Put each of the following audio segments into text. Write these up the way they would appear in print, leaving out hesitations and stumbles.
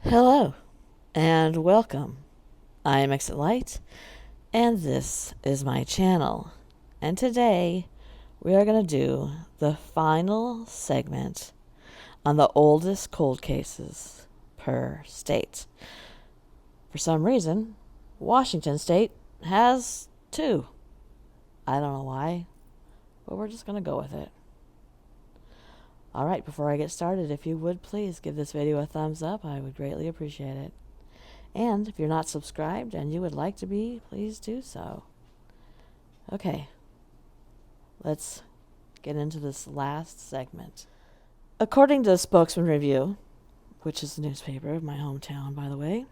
Hello and welcome. I am Exit Light and this is my channel. And today we are going to do the final segment on the oldest cold cases per state. For some reason, Washington State has two. I don't know why, but we're just going to go with it. Alright, before I get started, if you would please give this video a thumbs up, I would greatly appreciate it. And if you're not subscribed and you would like to be, please do so. Okay, let's get into this last segment. According to the Spokesman Review, which is the newspaper of my hometown, by the way,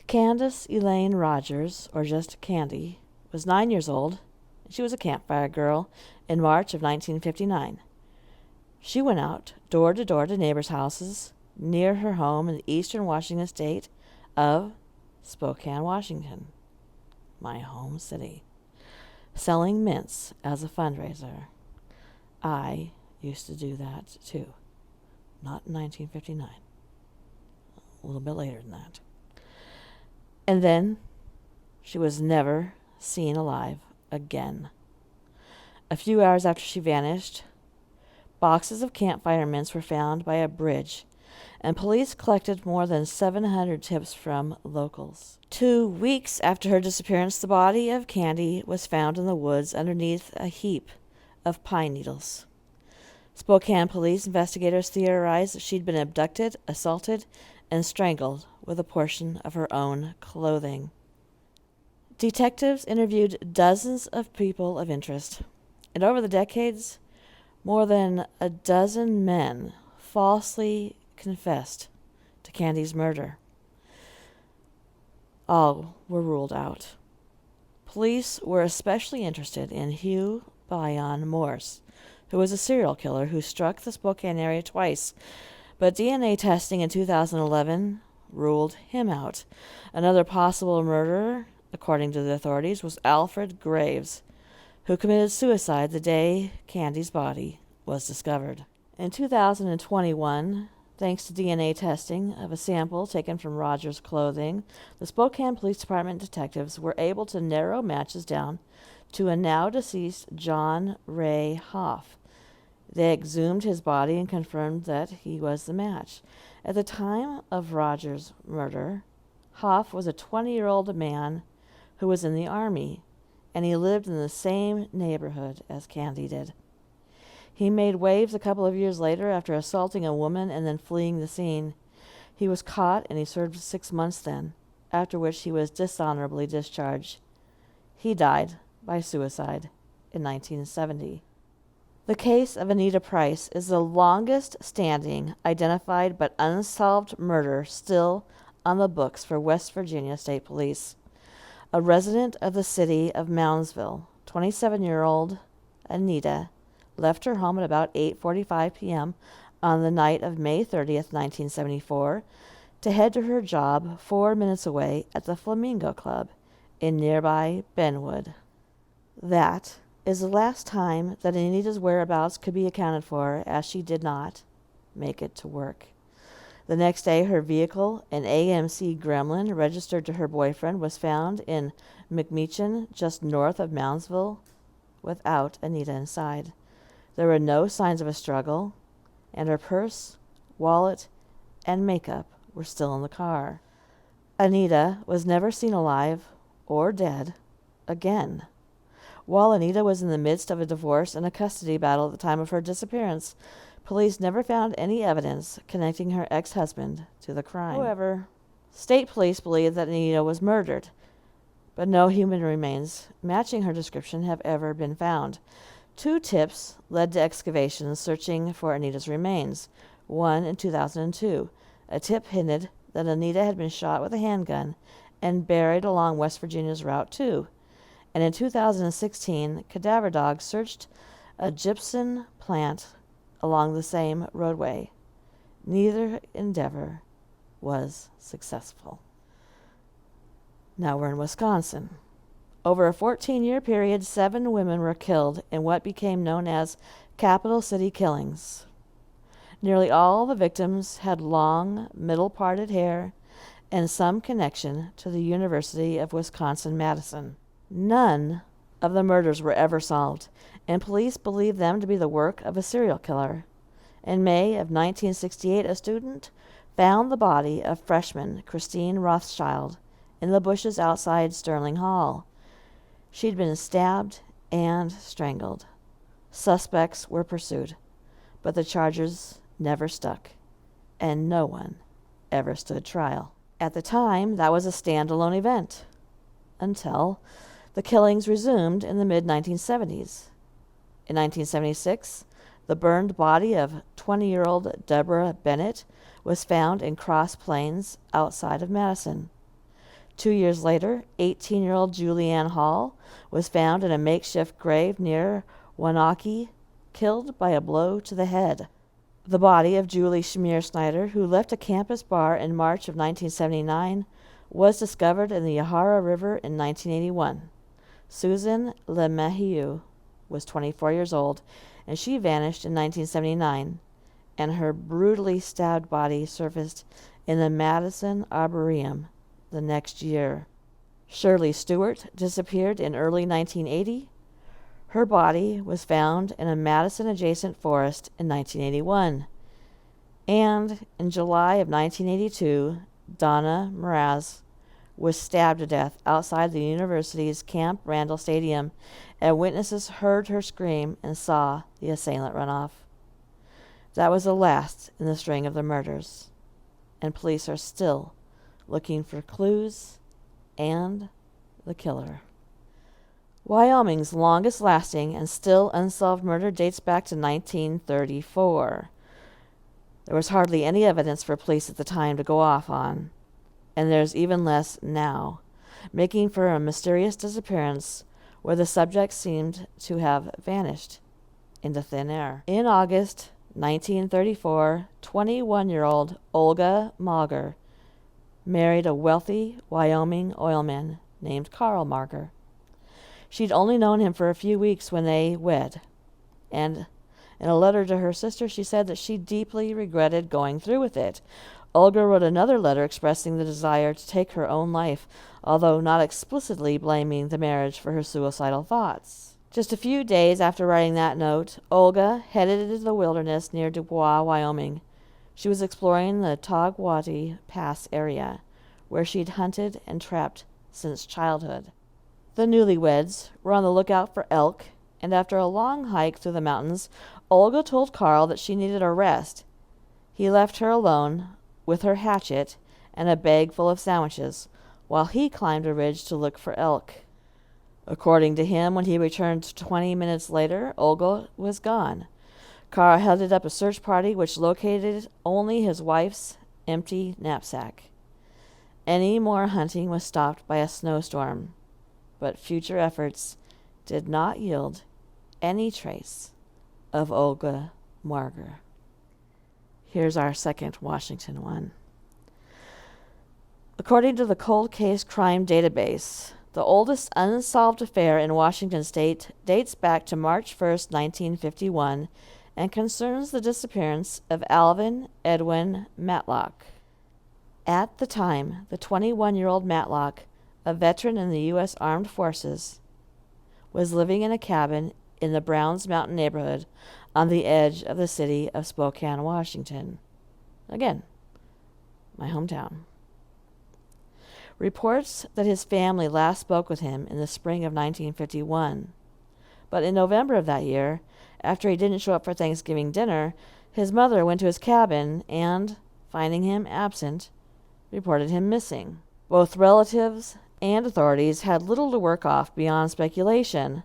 Candace Elaine Rogers, or just Candy, was 9 years old. She was a campfire girl in March of 1959. She went out door to door to neighbors' houses near her home in the eastern Washington state of Spokane, Washington, my home city, selling mints as a fundraiser. I used to do that too. Not in 1959. A little bit later than that. And then she was never seen alive again. A few hours after she vanished, boxes of campfire mints were found by a bridge, and police collected more than 700 tips from locals. 2 weeks after her disappearance, the body of Candy was found in the woods underneath a heap of pine needles. Spokane police investigators theorized that she'd been abducted, assaulted, and strangled with a portion of her own clothing. Detectives interviewed dozens of people of interest, and over the decades, more than a dozen men falsely confessed to Candy's murder. All were ruled out. Police were especially interested in Hugh Byon Morse, who was a serial killer who struck the Spokane area twice, but DNA testing in 2011 ruled him out. Another possible murderer, according to the authorities, was Alfred Graves, who committed suicide the day Candy's body was discovered. In 2021, thanks to DNA testing of a sample taken from Rogers' clothing, the Spokane Police Department detectives were able to narrow matches down to a now deceased John Ray Hoff. They exhumed his body and confirmed that he was the match. At the time of Rogers' murder, Hoff was a 20-year-old man who was in the Army, and he lived in the same neighborhood as Candy did. He made waves a couple of years later after assaulting a woman and then fleeing the scene. He was caught and he served 6 months then, after which he was dishonorably discharged. He died by suicide in 1970. The case of Anita Price is the longest standing identified but unsolved murder still on the books for West Virginia State Police. A resident of the city of Moundsville, 27-year-old Anita, left her home at about 8:45 p.m. on the night of May 30th, 1974, to head to her job 4 minutes away at the Flamingo Club in nearby Benwood. That is the last time that Anita's whereabouts could be accounted for, as she did not make it to work. The next day, her vehicle, an AMC Gremlin registered to her boyfriend, was found in McMeechin, just north of Moundsville, without Anita inside. There were no signs of a struggle, and her purse, wallet, and makeup were still in the car. Anita was never seen alive or dead again. While Anita was in the midst of a divorce and a custody battle at the time of her disappearance, police never found any evidence connecting her ex-husband to the crime. However, state police believe that Anita was murdered, but no human remains matching her description have ever been found. 2 tips led to excavations searching for Anita's remains. One in 2002. A tip hinted that Anita had been shot with a handgun and buried along West Virginia's Route 2. And in 2016, cadaver dogs searched a gypsum plant along the same roadway. Neither endeavor was successful. Now we're in Wisconsin. Over a 14-year period, 7 women were killed in what became known as capital city killings. Nearly all the victims had long, middle-parted hair and some connection to the University of Wisconsin-Madison. None of the murders were ever solved, and police believed them to be the work of a serial killer. In May of 1968, a student found the body of freshman Christine Rothschild in the bushes outside Sterling Hall. She'd been stabbed and strangled. Suspects were pursued, but the charges never stuck, and no one ever stood trial. At the time, that was a standalone event, until the killings resumed in the mid-1970s. In 1976, the burned body of 20-year-old Deborah Bennett was found in Cross Plains outside of Madison. 2 years later, 18-year-old Julianne Hall was found in a makeshift grave near Wanakee, killed by a blow to the head. The body of Julie Schmiersnyder, who left a campus bar in March of 1979, was discovered in the Yahara River in 1981. Susan LeMahieu was 24 years old, and she vanished in 1979, and her brutally stabbed body surfaced in the Madison Arboretum the next year. Shirley Stewart disappeared in early 1980. Her body was found in a Madison-adjacent forest in 1981. And in July of 1982, Donna Mraz was stabbed to death outside the university's Camp Randall Stadium, and witnesses heard her scream and saw the assailant run off. That was the last in the string of the murders, and police are still looking for clues and the killer. Wyoming's longest-lasting and still unsolved murder dates back to 1934. There was hardly any evidence for police at the time to go off on, and there's even less now, making for a mysterious disappearance where the subject seemed to have vanished into thin air. In August 1934, 21-year-old Olga Mauger married a wealthy Wyoming oilman named Carl Mauger. She'd only known him for a few weeks when they wed, and in a letter to her sister, she said that she deeply regretted going through with it. Olga wrote another letter expressing the desire to take her own life, although not explicitly blaming the marriage for her suicidal thoughts. Just a few days after writing that note, Olga headed into the wilderness near Dubois, Wyoming. She was exploring the Togwotee Pass area, where she'd hunted and trapped since childhood. The newlyweds were on the lookout for elk, and after a long hike through the mountains, Olga told Carl that she needed a rest. He left her alone with her hatchet and a bag full of sandwiches, while he climbed a ridge to look for elk. According to him, when he returned 20 minutes later, Olga was gone. Carl headed up a search party which located only his wife's empty knapsack. Any more hunting was stopped by a snowstorm, but future efforts did not yield any trace of Olga Mauger. Here's our second Washington one. According to the Cold Case Crime Database, the oldest unsolved affair in Washington state dates back to March 1st, 1951, and concerns the disappearance of Alvin Edwin Matlock. At the time, the 21-year-old Matlock, a veteran in the U.S. Armed Forces, was living in a cabin in the Browns Mountain neighborhood on the edge of the city of Spokane, Washington. Again, my hometown. Reports that his family last spoke with him in the spring of 1951. But in November of that year, after he didn't show up for Thanksgiving dinner, his mother went to his cabin and, finding him absent, reported him missing. Both relatives and authorities had little to work off beyond speculation,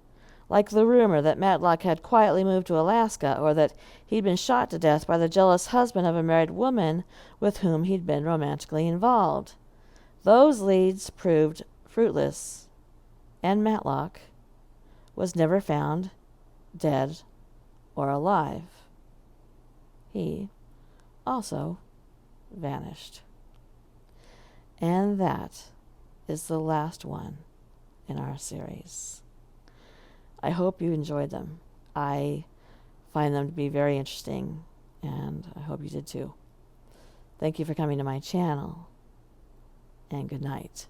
like the rumor that Matlock had quietly moved to Alaska, or that he'd been shot to death by the jealous husband of a married woman with whom he'd been romantically involved. Those leads proved fruitless, and Matlock was never found, dead or alive. He also vanished. And that is the last one in our series. I hope you enjoyed them. I find them to be very interesting, and I hope you did too. Thank you for coming to my channel, and good night.